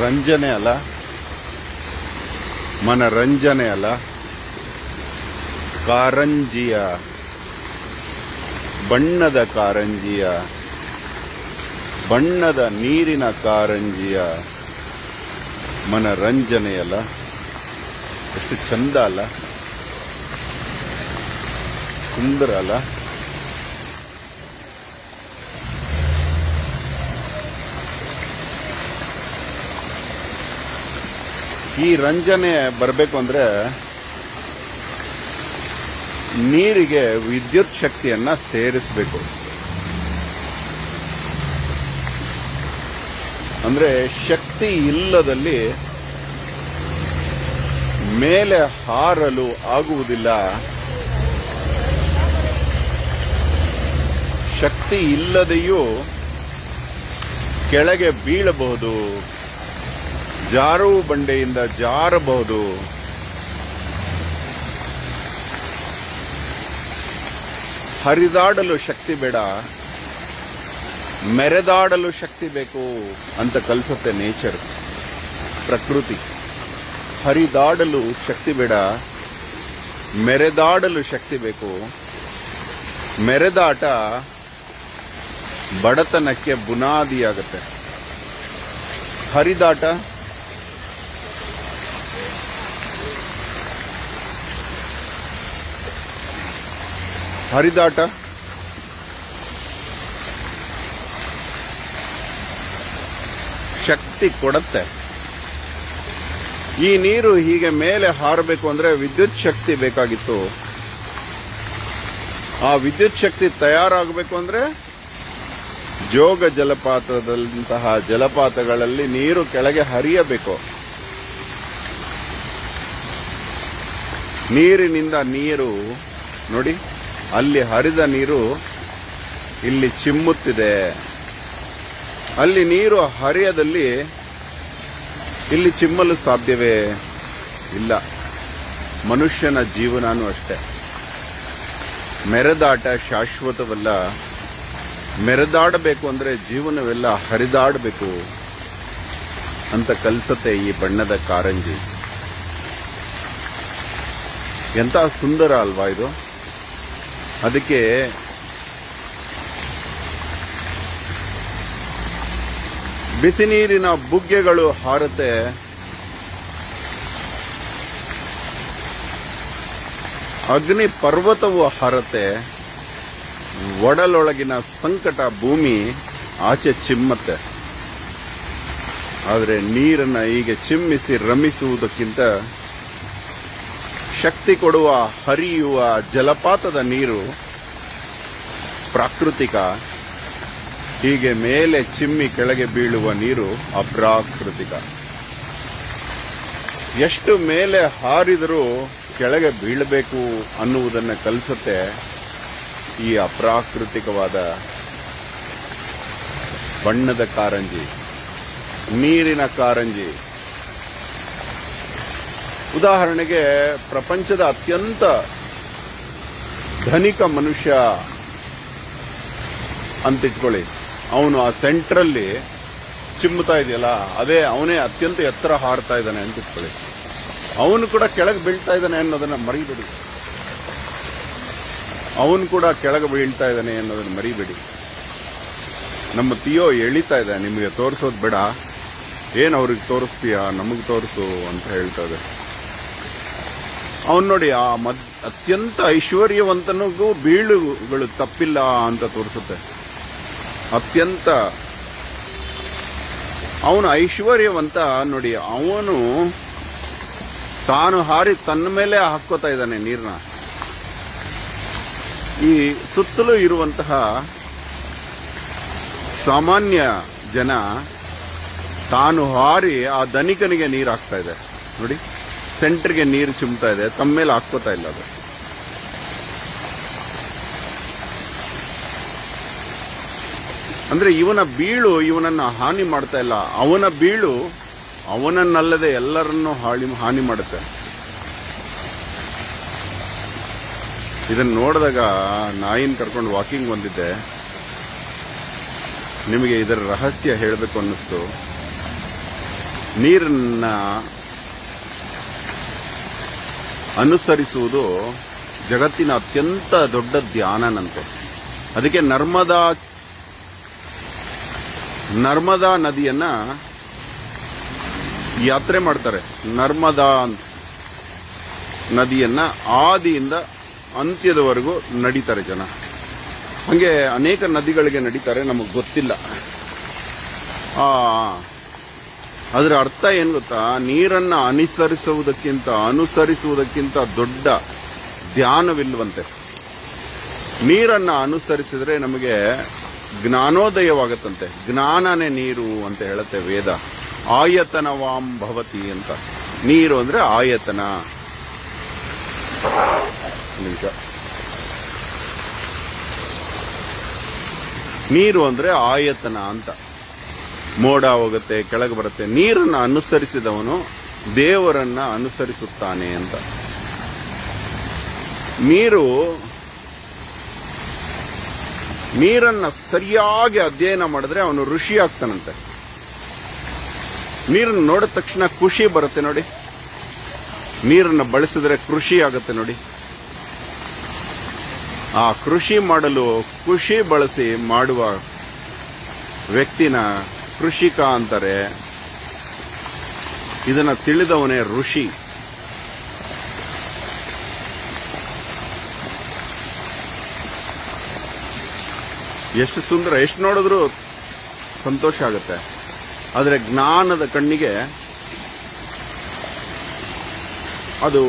ರಂಜನೆ ಅಲ್ಲ, ಮನರಂಜನೆ ಅಲ್ಲ, ಕಾರಂಜಿಯ ಬಣ್ಣದ ಕಾರಂಜಿಯ ಬಣ್ಣದ ನೀರಿನ ಕಾರಂಜಿಯ ಮನರಂಜನೆಯಲ್ಲ. ಎಷ್ಟು ಚಂದ ಅಲ್ಲ, ಸುಂದರ ಅಲ್ಲ. ಈ ರಂಜನೆ ಬರಬೇಕು ಅಂದ್ರೆ ನೀರಿಗೆ ವಿದ್ಯುತ್ ಶಕ್ತಿಯನ್ನ ಸೇರಿಸಬೇಕು. ಅಂದ್ರೆ ಶಕ್ತಿ ಇಲ್ಲದಲ್ಲಿ ಮೇಲೆ ಹಾರಲು ಆಗುವುದಿಲ್ಲ. ಶಕ್ತಿ ಇಲ್ಲದೆಯೂ ಕೆಳಗೆ ಬೀಳಬಹುದು, ಜಾರುವ ಬಂಡೆಯಿಂದ ಜಾರಬಹುದು. ಹರಿದಾಡಲು ಶಕ್ತಿ ಬೇಡ, ಮೆರೆದಾಡಲು ಶಕ್ತಿ ಬೇಕು ಅಂತ ಕಲಿಸುತ್ತೆ ನೇಚರ್, ಪ್ರಕೃತಿ. ಹರಿದಾಡಲು ಶಕ್ತಿ ಬೇಡ, ಮೆರೆದಾಡಲು ಶಕ್ತಿ ಬೇಕು. ಮೆರೆದಾಟ ಬಡತನಕ್ಕೆ ಬುನಾದಿಯಾಗುತ್ತೆ. ಹರಿದಾಟ ಹರಿದಾಟ ಶಕ್ತಿ ಕೊಡುತ್ತೆ. ಈ ನೀರು ಹೀಗೆ ಮೇಲೆ ಹಾರಬೇಕು ಅಂದ್ರೆ ವಿದ್ಯುತ್ ಶಕ್ತಿ ಬೇಕಾಗಿತ್ತು. ಆ ವಿದ್ಯುತ್ ಶಕ್ತಿ ತಯಾರಾಗಬೇಕು ಅಂದ್ರೆ ಜೋಗ ಜಲಪಾತದಂತಹ ಜಲಪಾತಗಳಲ್ಲಿ ನೀರು ಕೆಳಗೆ ಹರಿಯಬೇಕು. ನೀರಿನಿಂದ ನೀರು ನೋಡಿ, ಅಲ್ಲಿ ಹರಿದ ನೀರು ಇಲ್ಲಿ ಚಿಮ್ಮುತ್ತಿದೆ. ಅಲ್ಲಿ ನೀರು ಹರಿಯದಲ್ಲಿ ಇಲ್ಲಿ ಚಿಮ್ಮಲು ಸಾಧ್ಯವೇ ಇಲ್ಲ. ಮನುಷ್ಯನ ಜೀವನನೂ ಅಷ್ಟೆ. ಮೆರೆದಾಟ ಶಾಶ್ವತವಲ್ಲ. ಮೆರೆದಾಡಬೇಕು ಅಂದ್ರೆ ಜೀವನವೆಲ್ಲ ಹರಿದಾಡಬೇಕು ಅಂತ ಕಲಿಸುತ್ತೆ ಈ ಬಣ್ಣದ ಕಾರಂಜಿ. ಎಂತ ಸುಂದರ ಅಲ್ವಾ ಇದು? ಅದಕ್ಕೆ ಬಿಸಿ ನೀರಿನ ಬುಗ್ಗೆಗಳು ಹಾರುತ್ತೆ, ಅಗ್ನಿ ಪರ್ವತವು ಹಾರುತ್ತೆ, ಒಡಲೊಳಗಿನ ಸಂಕಟ ಭೂಮಿ ಆಚೆ ಚಿಮ್ಮತ್ತೆ. ಆದರೆ ನೀರನ್ನ ಹೀಗೆ ಚಿಮ್ಮಿಸಿ ರಮಿಸುವುದಕ್ಕಿಂತ ಶಕ್ತಿ ಕೊಡುವ ಹರಿಯುವ ಜಲಪಾತದ ನೀರು ಪ್ರಾಕೃತಿಕ. ಹೀಗೆ ಮೇಲೆ ಚಿಮ್ಮಿ ಕೆಳಗೆ ಬೀಳುವ ನೀರು ಅಪ್ರಾಕೃತಿಕ. ಎಷ್ಟು ಮೇಲೆ ಹಾರಿದರೂ ಕೆಳಗೆ ಬೀಳಬೇಕು ಅನ್ನುವುದನ್ನು ಕಲಿಸುತ್ತೆ ಈ ಅಪ್ರಾಕೃತಿಕವಾದ ಬಣ್ಣದ ಕಾರಂಜಿ, ನೀರಿನ ಕಾರಂಜಿ. ಉದಾಹರಣೆಗೆ ಪ್ರಪಂಚದ ಅತ್ಯಂತ ಧನಿಕ ಮನುಷ್ಯ ಅಂತಿಟ್ಕೊಳ್ಳಿ. ಅವನು ಆ ಸೆಂಟ್ರಲ್ಲಿ ಚಿಮ್ಮುತ್ತಾ ಇದೆಯಲ್ಲ, ಅದೇ ಅವನೇ ಅತ್ಯಂತ ಎತ್ತರ ಹಾರ್ತಾ ಇದ್ದಾನೆ ಅಂತಿಟ್ಕೊಳ್ಳಿ. ಅವನು ಕೂಡ ಕೆಳಗೆ ಬೀಳ್ತಾ ಇದ್ದಾನೆ ಅನ್ನೋದನ್ನ ಮರಿಬೇಡಿ. ಅವನು ಕೂಡ ಕೆಳಗೆ ಬೀಳ್ತಾ ಇದ್ದಾನೆ ಅನ್ನೋದನ್ನ ಮರಿಬೇಡಿ. ನಮ್ಮ ತಿಯೋ ಎಳಿತಾ ಇದೆ, ನಿಮಗೆ ತೋರಿಸೋದು ಬೇಡ, ಏನು ಅವ್ರಿಗೆ ತೋರಿಸ್ತೀಯಾ, ನಮಗೆ ತೋರಿಸು ಅಂತ ಹೇಳ್ತಾ ಇದೆ. ಅವನು ನೋಡಿ, ಆ ಅತ್ಯಂತ ಐಶ್ವರ್ಯವಂತನಿಗೂ ಬೀಳುಗಳು ತಪ್ಪಿಲ್ಲ ಅಂತ ತೋರಿಸುತ್ತೆ. ಅತ್ಯಂತ ಅವನು ಐಶ್ವರ್ಯವಂತ ನೋಡಿ, ಅವನು ತಾನು ಹಾರಿ ತನ್ನ ಮೇಲೆ ಹಾಕೋತಾ ಇದ್ದಾನೆ ನೀರನ್ನ. ಈ ಸುತ್ತಲೂ ಇರುವಂತಹ ಸಾಮಾನ್ಯ ಜನ ತಾನು ಹಾರಿ ಆ ಧನಿಕನಿಗೆ ನೀರು ಹಾಕ್ತಾ ಇದೆ ನೋಡಿ, ಸೆಂಟರ್ಗೆ ನೀರು ಚಿಮ್ತಾ ಇದೆ, ತಮ್ಮ ಮೇಲೆ ಹಾಕ್ಕೋತಾ ಇಲ್ಲ ಅದು. ಅಂದ್ರೆ ಇವನ ಬೀಳು ಇವನನ್ನ ಹಾನಿ ಮಾಡ್ತಾ ಇಲ್ಲ, ಅವನ ಬೀಳು ಅವನನ್ನಲ್ಲದೆ ಎಲ್ಲರನ್ನೂ ಹಾನಿ ಮಾಡುತ್ತೆ. ಇದನ್ನ ನೋಡಿದಾಗ ನಾಯಿನ ಕರ್ಕೊಂಡು ವಾಕಿಂಗ್ ಬಂದಿದ್ದೆ, ನಿಮಗೆ ಇದರ ರಹಸ್ಯ ಹೇಳಬೇಕು ಅನ್ನಿಸ್ತು. ನೀರನ್ನ ಅನುಸರಿಸುವುದು ಜಗತ್ತಿನ ಅತ್ಯಂತ ದೊಡ್ಡ ಧ್ಯಾನನಂತೆ. ಅದಕ್ಕೆ ನರ್ಮದಾ ನದಿಯನ್ನ ಯಾತ್ರೆ ಮಾಡ್ತಾರೆ. ನರ್ಮದಾ ನದಿಯನ್ನ ಆದಿಯಿಂದ ಅಂತ್ಯದವರೆಗೂ ನಡೀತಾರೆ ಜನ. ಹಾಗೆ ಅನೇಕ ನದಿಗಳಿಗೆ ನಡೀತಾರೆ, ನಮಗೆ ಗೊತ್ತಿಲ್ಲ. ಅದರ ಅರ್ಥ ಏನು ಗೊತ್ತಾ? ನೀರನ್ನ ಅನುಸರಿಸುವುದಕ್ಕಿಂತ ದೊಡ್ಡ ಧ್ಯಾನವಿಲ್ವಂತೆ. ನೀರನ್ನ ಅನುಸರಿಸಿದ್ರೆ ನಮಗೆ ಜ್ಞಾನೋದಯವಾಗತ್ತಂತೆ. ಜ್ಞಾನನೇ ನೀರು ಅಂತ ಹೇಳುತ್ತೆ ವೇದ. ಆಯತನವಾಂ ಭವತಿ ಅಂತ. ನೀರು ಅಂದ್ರೆ ಆಯತನ. ನಿಮಿಷ. ನೀರು ಅಂದ್ರೆ ಆಯತನ ಅಂತ. ಮೋಡ ಹೋಗುತ್ತೆ, ಕೆಳಗೆ ಬರುತ್ತೆ. ನೀರನ್ನ ಅನುಸರಿಸಿದವನು ದೇವರನ್ನ ಅನುಸರಿಸುತ್ತಾನೆ ಅಂತ. ನೀರನ್ನ ಸರಿಯಾಗಿ ಅಧ್ಯಯನ ಮಾಡಿದ್ರೆ ಅವನು ಋಷಿ ಆಗ್ತಾನಂತೆ. ನೀರನ್ನು ನೋಡಿದ ತಕ್ಷಣ ಖುಷಿ ಬರುತ್ತೆ ನೋಡಿ. ನೀರನ್ನು ಬಳಸಿದ್ರೆ ಕೃಷಿ ಆಗುತ್ತೆ ನೋಡಿ. ಆ ಕೃಷಿ ಮಾಡಲು ಖುಷಿ ಬಳಸಿ ಮಾಡುವ ವ್ಯಕ್ತಿನ ಕೃಷಿಕ ಅಂತಾರೆ. ಇದನ್ನ ತಿಳಿದವನೇ ಋಷಿ. ಎಷ್ಟು ಸುಂದರ, ಎಷ್ಟು ನೋಡಿದ್ರೂ ಸಂತೋಷ ಆಗುತ್ತೆ. ಆದರೆ ಜ್ಞಾನದ ಕಣ್ಣಿಗೆ ಅದು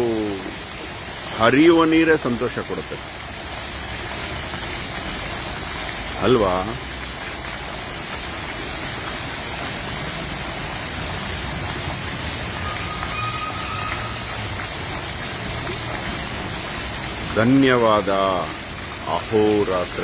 ಹರಿಯುವ ನೀರೇ ಸಂತೋಷ ಕೊಡುತ್ತೆ ಅಲ್ವಾ? ಧನ್ಯವಾದ. ಅಹೋರಾತ್ರ.